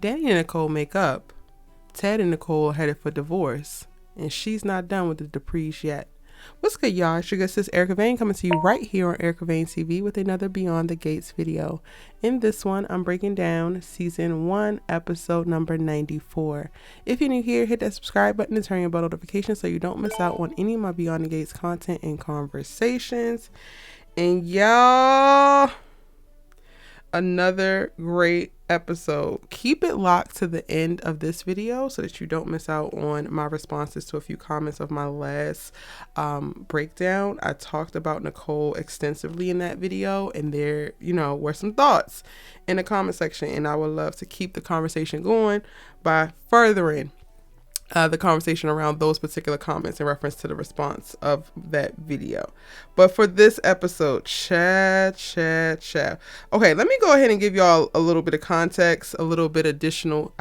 Dani and Nicole make up. Ted and Nicole headed for divorce, and she's not done with the Duprees yet. What's good, y'all? It's your good sis Erica Vane coming to you right here on Erica Vane TV with another Beyond the Gates video. In this one, I'm breaking down season 1, episode number 94. If you're new here, hit that subscribe button and turn your bell notifications so you don't miss out on any of my Beyond the Gates content and conversations. And y'all, another great episode. Keep it locked to the end of this video so that you don't miss out on my responses to a few comments of my last breakdown. I talked about Nicole extensively in that video, and there, were some thoughts in the comment section, and I would love to keep the conversation going by furthering the conversation around those particular comments in reference to the response of that video. But for this episode, chat. Okay, let me go ahead and give y'all a little bit of context, a little bit additional,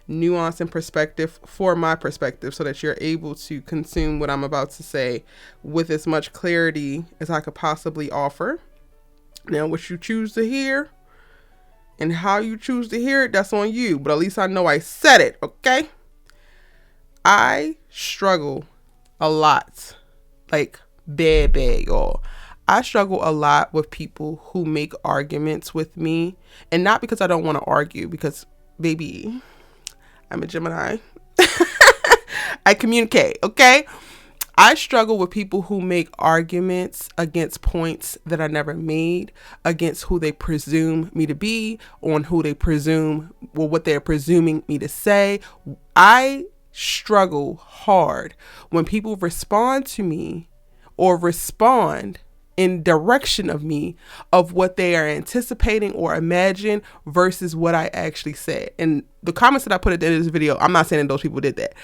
nuance and perspective for my perspective so that you're able to consume what I'm about to say with as much clarity as I could possibly offer. Now, what you choose to hear and how you choose to hear it, that's on you. But at least I know I said it, okay? I struggle a lot, like bad, y'all. I struggle a lot with people who make arguments with me, and not because I don't want to argue, because baby, I'm a Gemini. I communicate, okay? I struggle with people who make arguments against points that I never made, against who they presume me to be, on who they presume, or what they're presuming me to say. I struggle hard when people respond to me or respond in direction of me of what they are anticipating or imagine versus what I actually said. And the comments that I put at the end of this video, I'm not saying those people did that.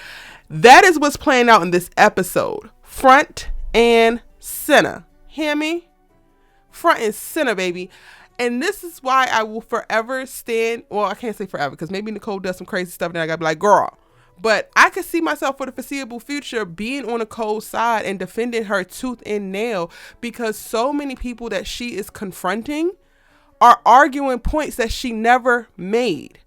That is what's playing out in this episode. Front and center. Hear me? Front and center, baby. And this is why I will forever stand. Well, I can't say forever because maybe Nicole does some crazy stuff and then I gotta be like, girl. But I could see myself for the foreseeable future being on Nicole's side and defending her tooth and nail, because so many people that she is confronting are arguing points that she never made.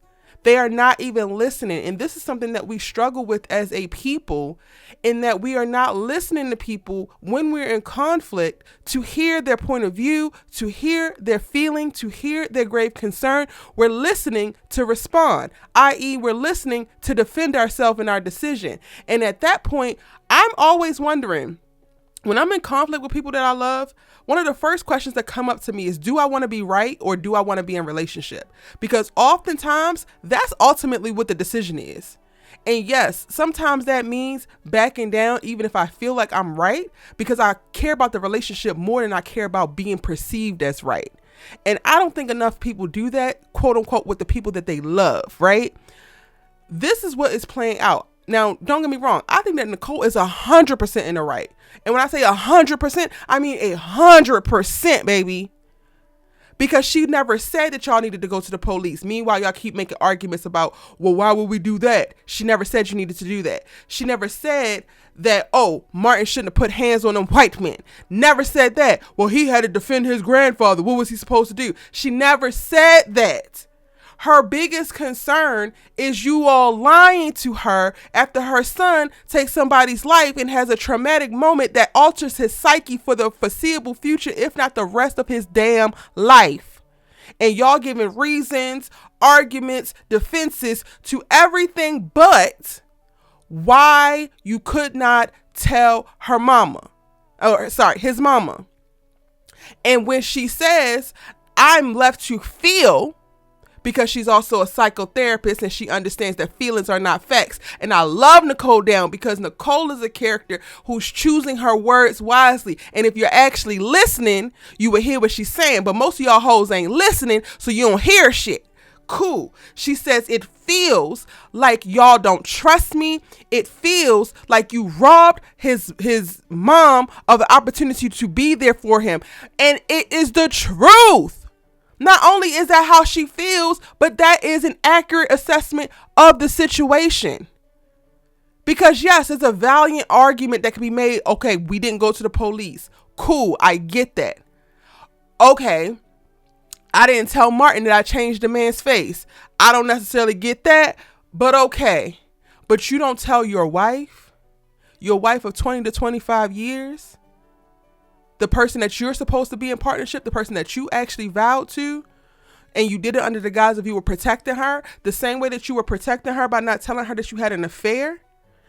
They are not even listening. And this is something that we struggle with as a people, in that we are not listening to people when we're in conflict to hear their point of view, to hear their feeling, to hear their grave concern. We're listening to respond, i.e. we're listening to defend ourselves in our decision. And at that point, I'm always wondering, when I'm in conflict with people that I love, one of the first questions that come up to me is, do I want to be right or do I want to be in relationship? Because oftentimes that's ultimately what the decision is. And yes, sometimes that means backing down even if I feel like I'm right, because I care about the relationship more than I care about being perceived as right. And I don't think enough people do that, quote unquote, with the people that they love, right? This is what is playing out. Now, don't get me wrong. I think that Nicole is 100% in the right. And when I say 100%, I mean 100%, baby. Because she never said that y'all needed to go to the police. Meanwhile, y'all keep making arguments about, well, why would we do that? She never said you needed to do that. She never said that, oh, Martin shouldn't have put hands on them white men. Never said that. Well, he had to defend his grandfather. What was he supposed to do? She never said that. Her biggest concern is you all lying to her after her son takes somebody's life and has a traumatic moment that alters his psyche for the foreseeable future, if not the rest of his damn life. And y'all giving reasons, arguments, defenses to everything but why you could not tell her mama, his mama. And when she says, I'm left to feel, because she's also a psychotherapist and she understands that feelings are not facts. And I love Nicole down because Nicole is a character who's choosing her words wisely. And if you're actually listening, you will hear what she's saying. But most of y'all hoes ain't listening, so you don't hear shit. Cool. She says, it feels like y'all don't trust me. It feels like you robbed his mom of the opportunity to be there for him. And it is the truth. Not only is that how she feels, but that is an accurate assessment of the situation. Because yes, it's a valiant argument that can be made. Okay, we didn't go to the police. Cool, I get that. Okay, I didn't tell Martin that I changed the man's face. I don't necessarily get that, but okay. But you don't tell your wife of 20 to 25 years, the person that you're supposed to be in partnership, the person that you actually vowed to, and you did it under the guise of you were protecting her, the same way that you were protecting her by not telling her that you had an affair,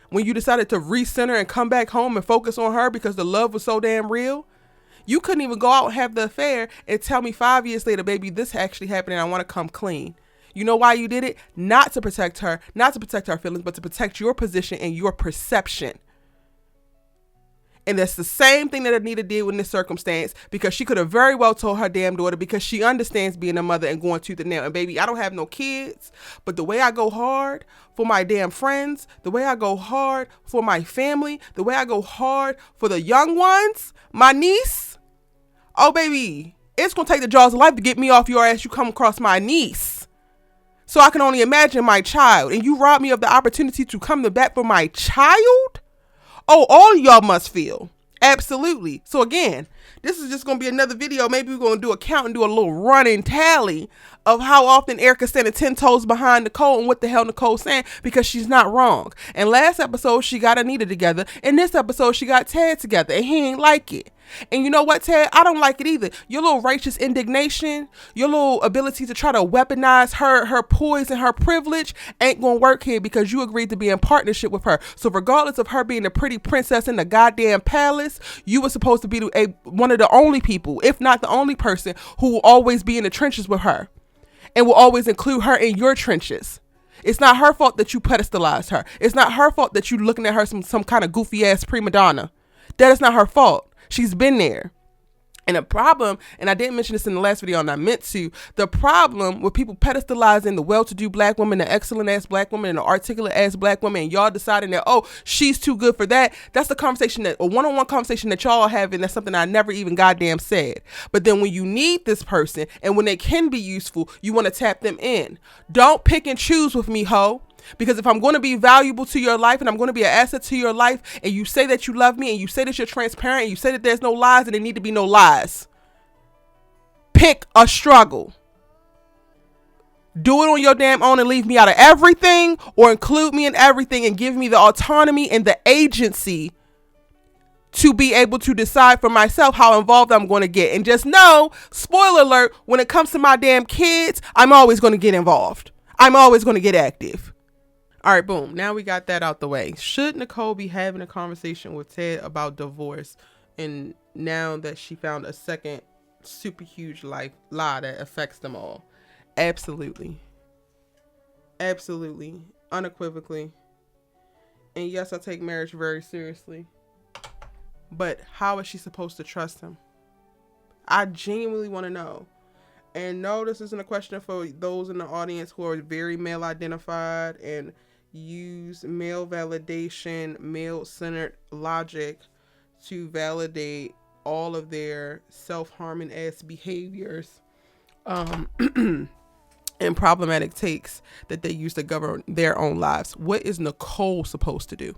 when you decided to recenter and come back home and focus on her because the love was so damn real. You couldn't even go out and have the affair and tell me 5 years later, baby, this actually happened and I want to come clean. You know why you did it? Not to protect her, not to protect her feelings, but to protect your position and your perception. And that's the same thing that Anita did in this circumstance, because she could have very well told her damn daughter, because she understands being a mother and going tooth and nail. And baby, I don't have no kids, but the way I go hard for my damn friends, the way I go hard for my family, the way I go hard for the young ones, my niece, oh baby, it's going to take the jaws of life to get me off your ass. You come across my niece. So I can only imagine my child. And you rob me of the opportunity to come to bat for my child? Oh, all y'all must feel. Absolutely. So again, this is just going to be another video. Maybe we're going to do a count and do a little running tally of how often Erica's standing 10 toes behind Nicole and what the hell Nicole's saying, because she's not wrong. And last episode, she got Anita together. In this episode, she got Ted together, and he ain't like it. And you know what, Ted? I don't like it either. Your little righteous indignation, your little ability to try to weaponize her poise and her privilege ain't gonna work here, because you agreed to be in partnership with her. So regardless of her being a pretty princess in the goddamn palace, you were supposed to be one of the only people, if not the only person, who will always be in the trenches with her and will always include her in your trenches. It's not her fault that you pedestalized her. It's not her fault that you looking at her some kind of goofy ass prima donna. That is not her fault. She's been there. And the problem, and I didn't mention this in the last video and I meant to, the problem with people pedestalizing the well-to-do black woman, the excellent ass black woman, and the articulate ass black woman, and y'all deciding that, oh, she's too good for that. That's the conversation, that a one-on-one conversation that y'all have, and that's something I never even goddamn said. But then when you need this person and when they can be useful, you want to tap them in. Don't pick and choose with me, ho. Because if I'm going to be valuable to your life and I'm going to be an asset to your life, and you say that you love me and you say that you're transparent and you say that there's no lies and there need to be no lies, pick a struggle. Do it on your damn own and leave me out of everything, or include me in everything and give me the autonomy and the agency to be able to decide for myself how involved I'm going to get. And just know, spoiler alert, when it comes to my damn kids, I'm always going to get involved. I'm always going to get active. All right, boom. Now we got that out the way. Should Nicole be having a conversation with Ted about divorce, and now that she found a second super huge lie that affects them all? Absolutely. Absolutely. Unequivocally. And yes, I take marriage very seriously. But how is she supposed to trust him? I genuinely want to know. And no, this isn't a question for those in the audience who are very male identified and use male validation, male-centered logic to validate all of their self-harming ass behaviors and problematic takes that they use to govern their own lives. What is Nicole supposed to do?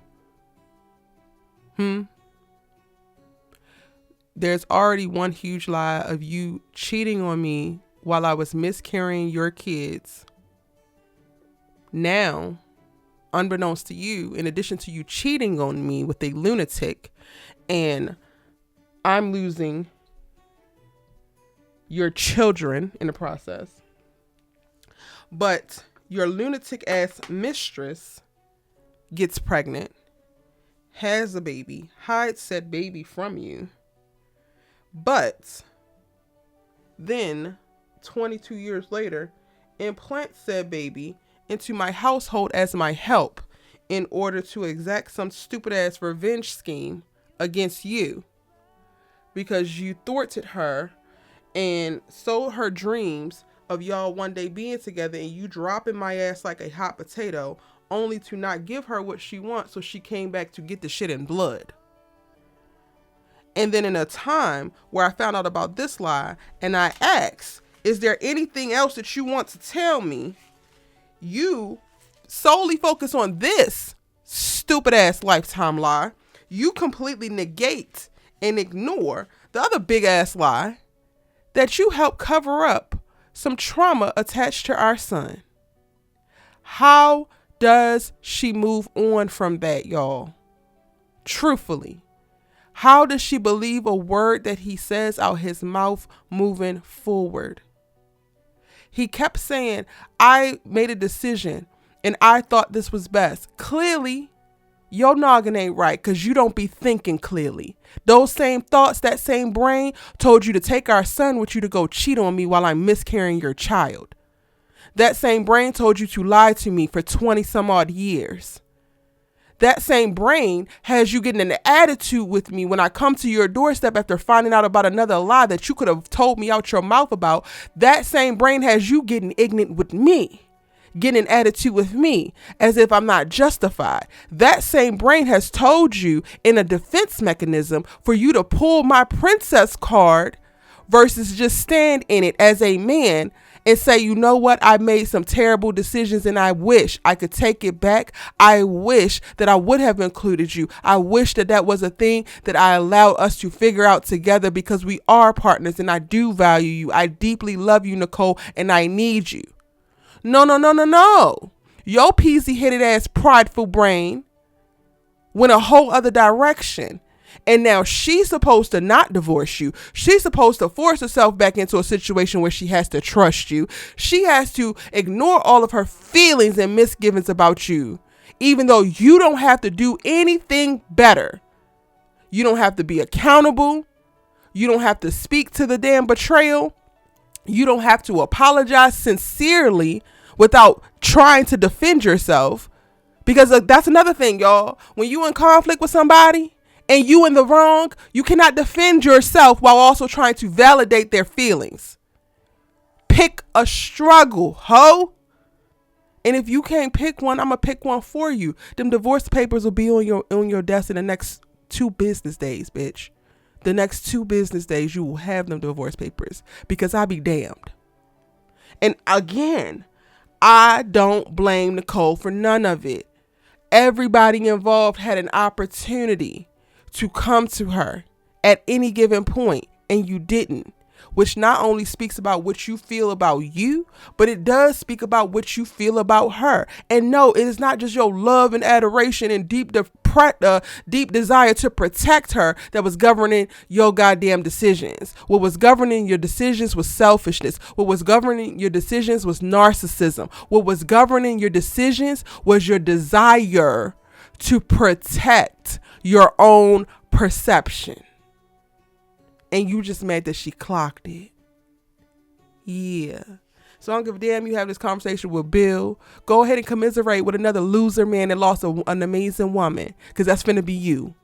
There's already one huge lie of you cheating on me while I was miscarrying your kids. Now, unbeknownst to you, in addition to you cheating on me with a lunatic, and I'm losing your children in the process, but your lunatic ass mistress gets pregnant, has a baby, hides said baby from you, but then 22 years later implants said baby into my household as my help in order to exact some stupid ass revenge scheme against you, because you thwarted her and sold her dreams of y'all one day being together, and you dropping my ass like a hot potato, only to not give her what she wants, so she came back to get the shit in blood. And then in a time where I found out about this lie and I asked, is there anything else that you want to tell me? You solely focus on this stupid ass lifetime lie. You completely negate and ignore the other big ass lie that you help cover up some trauma attached to our son. How does she move on from that, y'all? Truthfully, how does she believe a word that he says out his mouth moving forward? He kept saying, I made a decision and I thought this was best. Clearly, your noggin ain't right because you don't be thinking clearly. Those same thoughts, that same brain told you to take our son with you to go cheat on me while I'm miscarrying your child. That same brain told you to lie to me for 20 some odd years. That same brain has you getting an attitude with me when I come to your doorstep after finding out about another lie that you could have told me out your mouth about. That same brain has you getting ignorant with me, getting an attitude with me as if I'm not justified. That same brain has told you in a defense mechanism for you to pull my princess card versus just stand in it as a man and say, you know what, I made some terrible decisions and I wish I could take it back. I wish that I would have included you. I wish that that was a thing that I allowed us to figure out together because we are partners and I do value you. I deeply love you, Nicole, and I need you. No. Your peasy-headed ass prideful brain went a whole other direction. And now she's supposed to not divorce you. She's supposed to force herself back into a situation where she has to trust you. She has to ignore all of her feelings and misgivings about you, even though you don't have to do anything better. You don't have to be accountable. You don't have to speak to the damn betrayal. You don't have to apologize sincerely without trying to defend yourself. Because that's another thing, y'all. When you in conflict with somebody and you in the wrong, you cannot defend yourself while also trying to validate their feelings. Pick a struggle, ho. And if you can't pick one, I'm going to pick one for you. Them divorce papers will be on your desk in the next 2 business days, bitch. The next 2 business days, you will have them divorce papers because I be damned. And again, I don't blame Nicole for none of it. Everybody involved had an opportunity to come to her at any given point, and you didn't, which not only speaks about what you feel about you, but it does speak about what you feel about her. And no, it is not just your love and adoration and deep desire to protect her that was governing your goddamn decisions. What was governing your decisions was selfishness. What was governing your decisions was narcissism. What was governing your decisions was your desire to protect your own perception. And you just mad that she clocked it. Yeah. So I don't give a damn you have this conversation with Bill. Go ahead and commiserate with another loser man that lost an amazing woman. Because that's finna be you.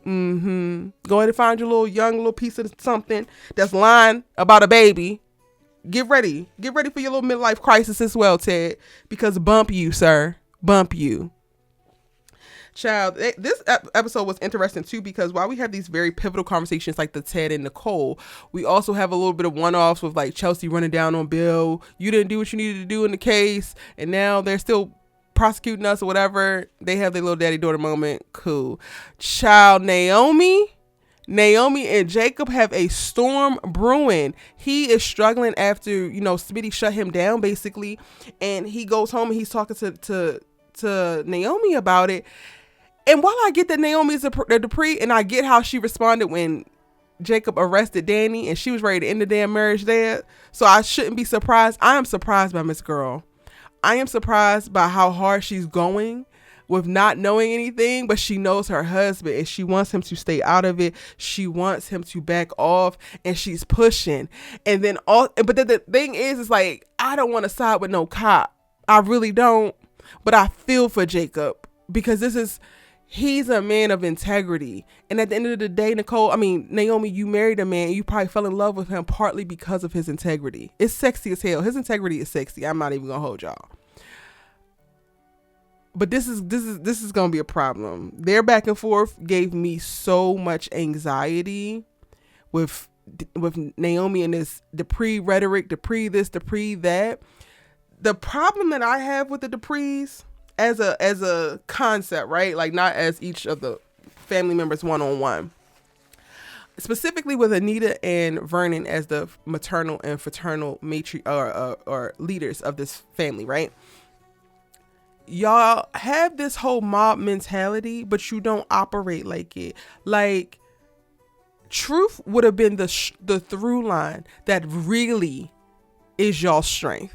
Go ahead and find your young little piece of something that's lying about a baby. Get ready. Get ready for your little midlife crisis as well, Ted. Because bump you, sir. Bump you. Child, this episode was interesting too because while we have these very pivotal conversations like the Ted and Nicole, we also have a little bit of one-offs with like Chelsea running down on Bill. You didn't do what you needed to do in the case, and now they're still prosecuting us or whatever. They have their little daddy-daughter moment. Cool. Child, Naomi and Jacob have a storm brewing. He is struggling after, Smitty shut him down basically, and he goes home and he's talking to Naomi about it. And while I get that Naomi is a Dupree, and I get how she responded when Jacob arrested Dani and she was ready to end the damn marriage there, so I shouldn't be surprised. I am surprised by Miss Girl. I am surprised by how hard she's going with not knowing anything, but she knows her husband and she wants him to stay out of it. She wants him to back off, and she's pushing. But then the thing is like, I don't want to side with no cop. I really don't. But I feel for Jacob because he's a man of integrity. And at the end of the day, Naomi, you married a man. You probably fell in love with him partly because of his integrity. It's sexy as hell. His integrity is sexy. I'm not even going to hold y'all. But this is going to be a problem. Their back and forth gave me so much anxiety with Naomi and this Dupree rhetoric, Dupree this, Dupree that. The problem that I have with the Duprees as a concept, right? Like not as each of the family members one-on-one. specifically with Anita and Vernon as the maternal and fraternal or leaders of this family, right? Y'all have this whole mob mentality, but you don't operate like it. Like, truth would have been the through line that really is y'all's strength.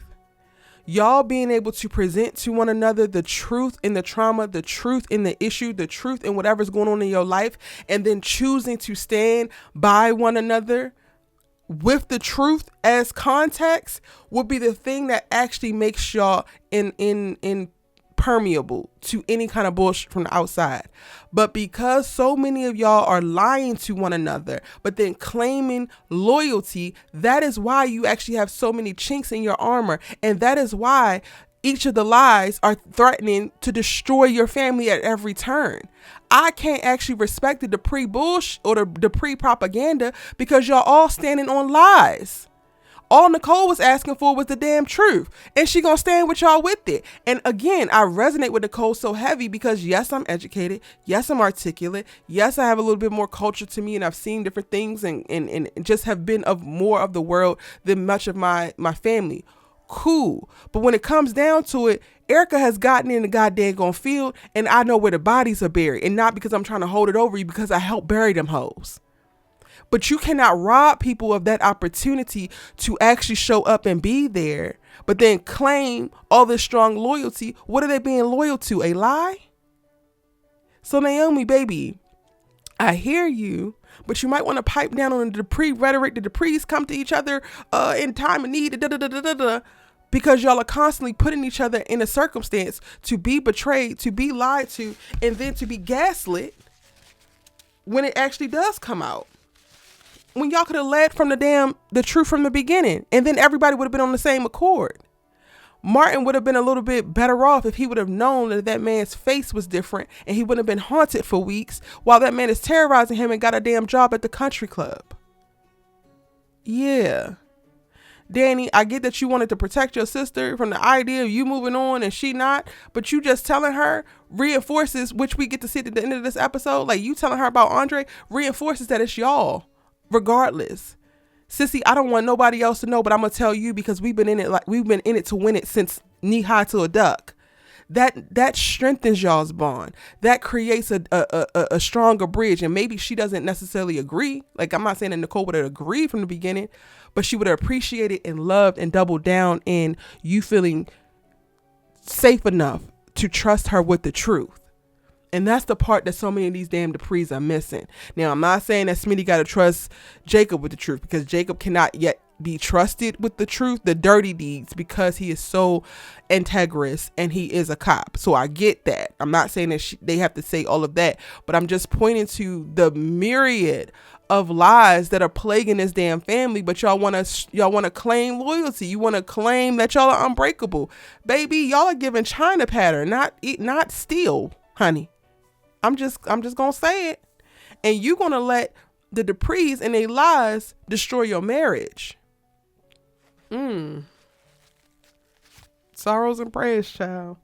Y'all being able to present to one another the truth in the trauma, the truth in the issue, the truth in whatever's going on in your life, and then choosing to stand by one another with the truth as context would be the thing that actually makes y'all impermeable to any kind of bullshit from the outside. But because so many of y'all are lying to one another, but then claiming loyalty, that is why you actually have so many chinks in your armor. And that is why each of the lies are threatening to destroy your family at every turn. I can't actually respect the Dupree bullshit or the Dupree propaganda because y'all all standing on lies. All Nicole was asking for was the damn truth, and she gonna stand with y'all with it. And again, I resonate with Nicole so heavy because yes, I'm educated. Yes, I'm articulate. Yes, I have a little bit more culture to me, and I've seen different things and just have been of more of the world than much of my family. Cool. But when it comes down to it, Erica has gotten in the goddamn field, and I know where the bodies are buried, and not because I'm trying to hold it over you, because I helped bury them hoes. But you cannot rob people of that opportunity to actually show up and be there, but then claim all this strong loyalty. What are they being loyal to? A lie? So Naomi, baby, I hear you, but you might want to pipe down on the Dupree rhetoric. The Duprees come to each other in time of need, because y'all are constantly putting each other in a circumstance to be betrayed, to be lied to, and then to be gaslit when it actually does come out. When y'all could have led from the truth from the beginning, and then everybody would have been on the same accord. Martin would have been a little bit better off if he would have known that man's face was different, and he wouldn't have been haunted for weeks while that man is terrorizing him and got a damn job at the country club. Yeah. Dani, I get that you wanted to protect your sister from the idea of you moving on and she not, but you just telling her reinforces, which we get to see at the end of this episode, like you telling her about Andre reinforces that it's y'all. Regardless, sissy, I don't want nobody else to know, but I'm gonna tell you because we've been in it to win it since knee high to a duck. That strengthens y'all's bond. That creates a stronger bridge. And maybe she doesn't necessarily agree. Like, I'm not saying that Nicole would have agreed from the beginning, but she would have appreciated and loved and doubled down in you feeling safe enough to trust her with the truth. And that's the part that so many of these damn Duprees are missing. Now, I'm not saying that Smitty got to trust Jacob with the truth, because Jacob cannot yet be trusted with the truth, the dirty deeds, because he is so integrous and he is a cop. So I get that. I'm not saying that they have to say all of that, but I'm just pointing to the myriad of lies that are plaguing this damn family. But y'all want to claim loyalty. You want to claim that y'all are unbreakable. Baby, y'all are giving China pattern, not steel, honey. I'm just gonna say it. And you gonna let the Duprees and their lies destroy your marriage. Sorrows and prayers, child.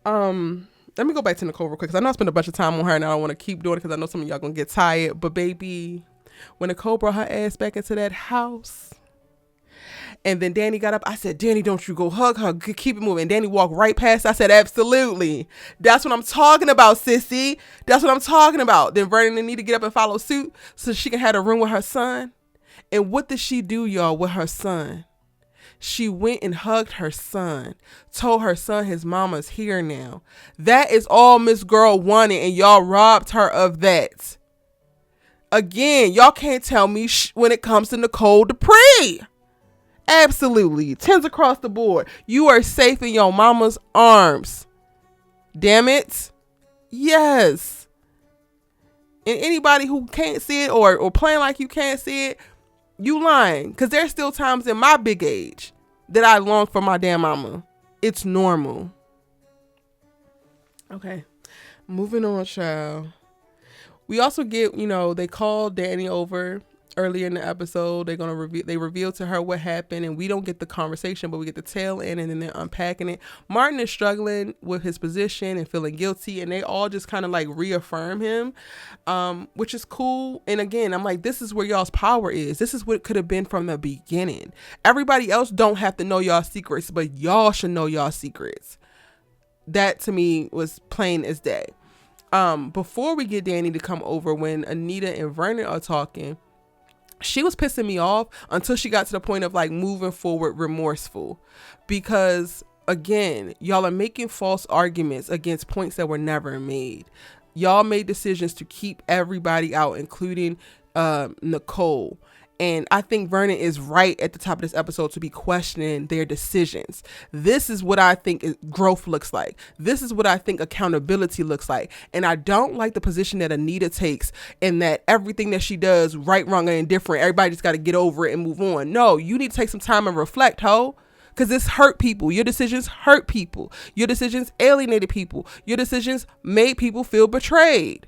Let me go back to Nicole real quick, because I know I spent a bunch of time on her and I don't want to keep doing it because I know some of y'all gonna get tired. But baby, when Nicole brought her ass back into that house, and then Dani got up, I said, Dani, don't you go hug her. Keep it moving. And Dani walked right past. I said, absolutely. That's what I'm talking about, sissy. That's what I'm talking about. Then Vernon need to get up and follow suit so she can have a room with her son. And what did she do, y'all, with her son? She went and hugged her son, told her son his mama's here now. That is all Miss Girl wanted, and y'all robbed her of that. Again, y'all can't tell me when it comes to Nicole Dupree. Absolutely. 10s across the board. You are safe in your mama's arms. Damn it. Yes. And anybody who can't see it or playing like you can't see it, you lying. Because there's still times in my big age that I long for my damn mama. It's normal. Okay. Moving on, child. We also get, they call Dani over earlier in the episode, they reveal to her what happened, and we don't get the conversation, but we get the tail end, and then they're unpacking it. Martin is struggling with his position and feeling guilty, and they all just kind of like reaffirm him, which is cool. And again, I'm like, this is where y'all's power is. This is what it could have been from the beginning. Everybody else don't have to know y'all secrets, but y'all should know y'all secrets. That to me was plain as day. Before we get Dani to come over, when Anita and Vernon are talking, she was pissing me off until she got to the point of like moving forward remorseful, because again, y'all are making false arguments against points that were never made. Y'all made decisions to keep everybody out, including Nicole. And I think Vernon is right at the top of this episode to be questioning their decisions. This is what I think growth looks like. This is what I think accountability looks like. And I don't like the position that Anita takes, in that everything that she does, right, wrong, or indifferent, everybody just got to get over it and move on. No, you need to take some time and reflect, ho. Because this hurt people. Your decisions hurt people. Your decisions alienated people. Your decisions made people feel betrayed.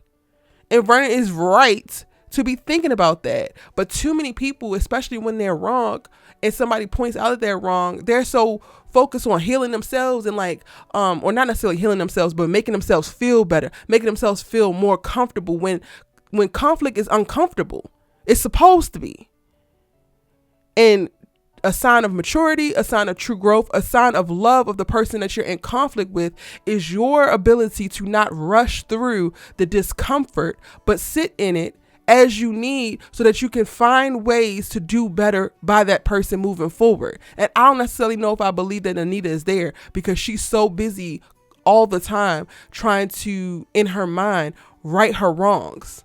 And Vernon is right to be thinking about that. But too many people, especially when they're wrong and somebody points out that they're wrong, they're so focused on healing themselves and like, or not necessarily healing themselves, but making themselves feel better, making themselves feel more comfortable when conflict is uncomfortable. It's supposed to be. And a sign of maturity, a sign of true growth, a sign of love of the person that you're in conflict with is your ability to not rush through the discomfort, but sit in it as you need, so that you can find ways to do better by that person moving forward. And I don't necessarily know if I believe that Anita is there, because she's so busy all the time trying to, in her mind, right her wrongs,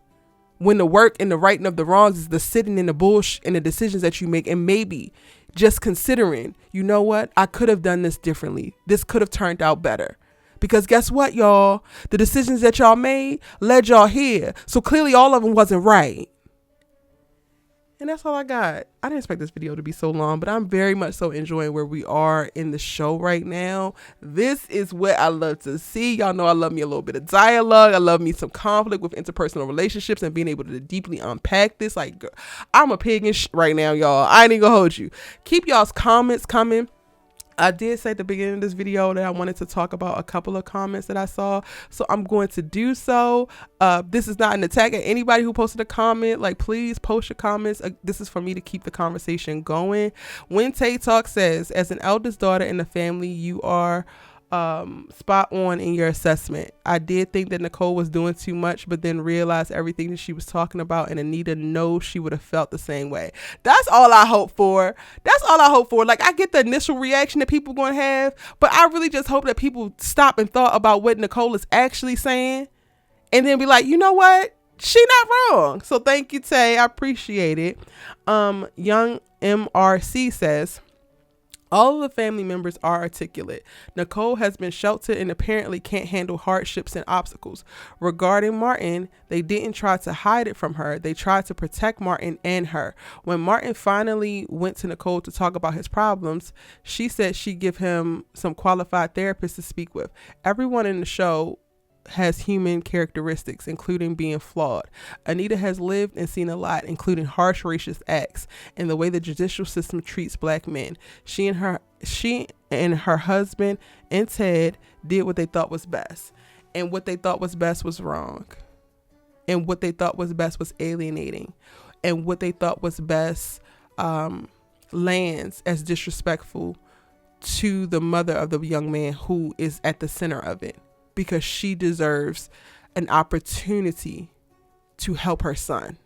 when the work and the righting of the wrongs is the sitting in the bullshit and the decisions that you make, and maybe just considering, you know what, I could have done this differently. This could have turned out better. Because guess what, y'all? The decisions that y'all made led y'all here. So clearly all of them wasn't right. And that's all I got. I didn't expect this video to be so long, but I'm very much so enjoying where we are in the show right now. This is what I love to see. Y'all know I love me a little bit of dialogue. I love me some conflict with interpersonal relationships and being able to deeply unpack this. Like, I'm a pig in right now, y'all. I ain't even gonna hold you. Keep y'all's comments coming. I did say at the beginning of this video that I wanted to talk about a couple of comments that I saw, so I'm going to do so. This is not an attack at anybody who posted a comment. Like, please post your comments. This is for me to keep the conversation going. When Tay Talk says, as an eldest daughter in the family, you are spot on in your assessment. I did think that Nicole was doing too much, but then realized everything that she was talking about, and Anita knows she would have felt the same way. That's all I hope for. That's all I hope for. Like, I get the initial reaction that people going to have, but I really just hope that people stop and thought about what Nicole is actually saying, and then be like, you know what? She not wrong. So thank you, Tay. I appreciate it. Young MRC says, all of the family members are articulate. Nicole has been sheltered and apparently can't handle hardships and obstacles. Regarding Martin, they didn't try to hide it from her. They tried to protect Martin and her. When Martin finally went to Nicole to talk about his problems, she said she'd give him some qualified therapists to speak with. Everyone in the show has human characteristics, including being flawed. Anita has lived and seen a lot, including harsh racist acts and the way the judicial system treats black men. She and her husband and Ted did what they thought was best, and what they thought was best was wrong, and what they thought was best was alienating, and what they thought was best lands as disrespectful to the mother of the young man who is at the center of it, because she deserves an opportunity to help her son.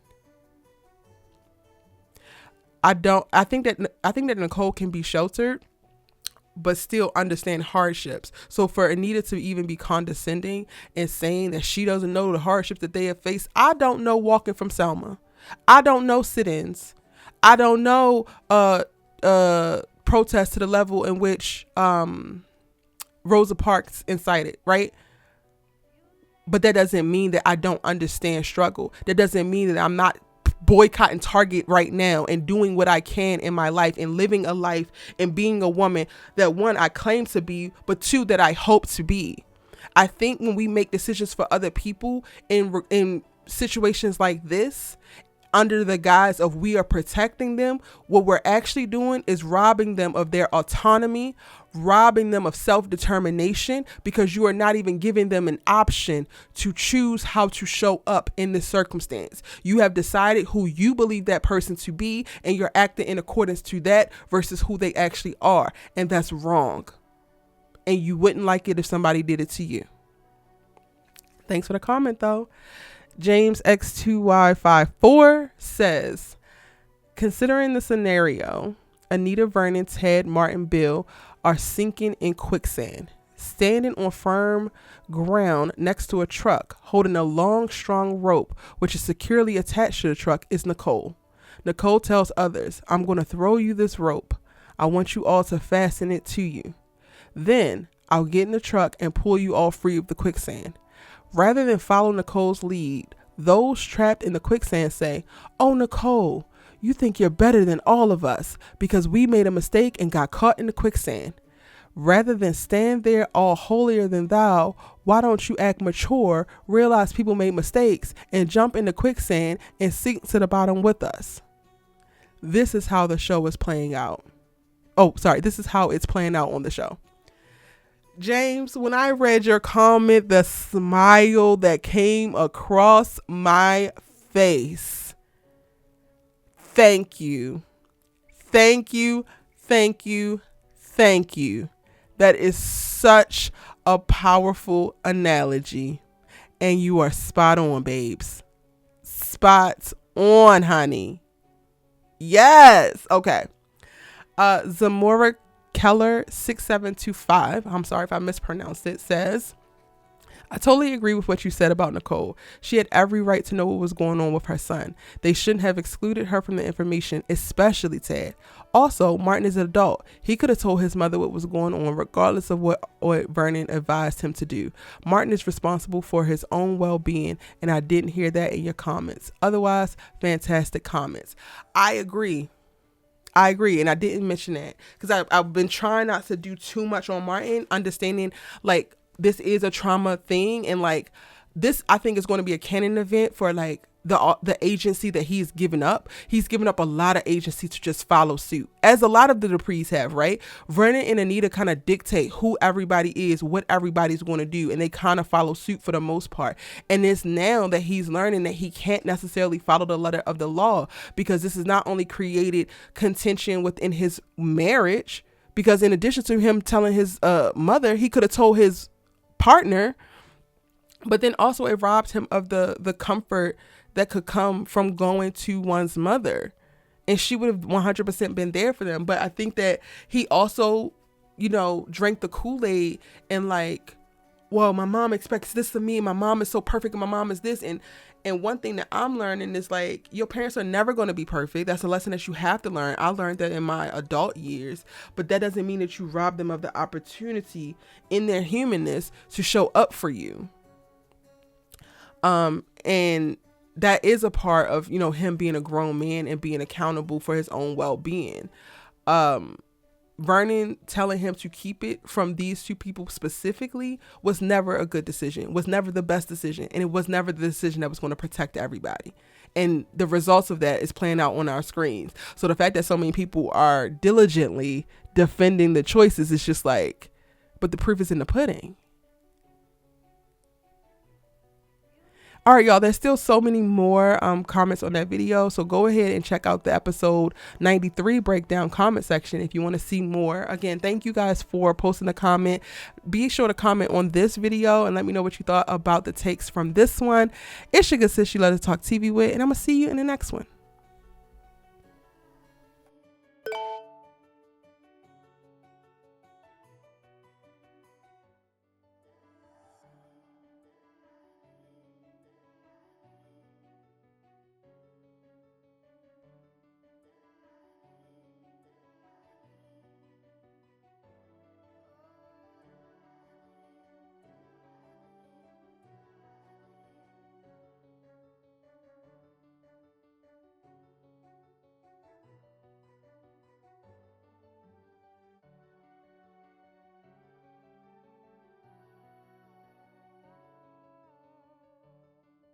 I think that Nicole can be sheltered, but still understand hardships. So for Anita to even be condescending and saying that she doesn't know the hardships that they have faced, I don't know walking from Selma. I don't know sit-ins. I don't know protests to the level in which Rosa Parks incited, right? But that doesn't mean that I don't understand struggle. That doesn't mean that I'm not boycotting Target right now and doing what I can in my life and living a life and being a woman that, one, I claim to be, but two, that I hope to be. I think when we make decisions for other people in situations like this, under the guise of we are protecting them, what we're actually doing is robbing them of their autonomy, robbing them of self-determination, because you are not even giving them an option to choose how to show up in this circumstance. You have decided who you believe that person to be, and you're acting in accordance to that versus who they actually are. And that's wrong. And you wouldn't like it if somebody did it to you. Thanks for the comment, though. James X2Y54 says, considering the scenario, Anita, Vernon, Ted, Martin, Bill are sinking in quicksand. Standing on firm ground next to a truck, holding a long, strong rope, which is securely attached to the truck, is Nicole. Nicole tells others, I'm going to throw you this rope. I want you all to fasten it to you. Then I'll get in the truck and pull you all free of the quicksand. Rather than follow Nicole's lead, those trapped in the quicksand say, oh, Nicole, you think you're better than all of us because we made a mistake and got caught in the quicksand. Rather than stand there all holier than thou, why don't you act mature, realize people made mistakes, and jump in the quicksand and sink to the bottom with us? This is how the show is playing out. This is how it's playing out on the show. James, when I read your comment, the smile that came across my face. Thank you. Thank you. Thank you. Thank you. That is such a powerful analogy. And you are spot on, babes. Spot on, honey. Yes. Okay. Zamora Keller 6725, I'm sorry if I mispronounced it, says, I totally agree with what you said about Nicole. She had every right to know what was going on with her son. They shouldn't have excluded her from the information, especially Ted. Also, Martin is an adult. He could have told his mother what was going on regardless of what Vernon advised him to do. Martin is responsible for his own well-being, and I didn't hear that in your comments. Otherwise, fantastic comments. I agree. And I didn't mention that because I've been trying not to do too much on Martin, understanding like this is a trauma thing. And like this, I think is going to be a canon event for like the agency that he's given up. He's given up a lot of agency to just follow suit, as a lot of the Duprees have, right? Vernon and Anita kind of dictate who everybody is, what everybody's going to do, and they kind of follow suit for the most part. And it's now that he's learning that he can't necessarily follow the letter of the law, because this has not only created contention within his marriage, because in addition to him telling his mother, he could have told his partner, but then also it robbed him of the comfort that could come from going to one's mother, and she would have 100% been there for them. But I think that he also, drank the Kool-Aid and like, well, my mom expects this of me, and my mom is so perfect, and my mom is this. And one thing that I'm learning is like, your parents are never going to be perfect. That's a lesson that you have to learn. I learned that in my adult years, but that doesn't mean that you rob them of the opportunity in their humanness to show up for you. And that is a part of, him being a grown man and being accountable for his own well-being. Vernon telling him to keep it from these two people specifically was never a good decision, was never the best decision. And it was never the decision that was going to protect everybody. And the results of that is playing out on our screens. So the fact that so many people are diligently defending the choices is just like, but the proof is in the pudding. All right, y'all, there's still so many more comments on that video. So go ahead and check out the episode 93 breakdown comment section if you want to see more. Again, thank you guys for posting a comment. Be sure to comment on this video and let me know what you thought about the takes from this one. It's your good sis, you love to talk TV with, and I'm going to see you in the next one.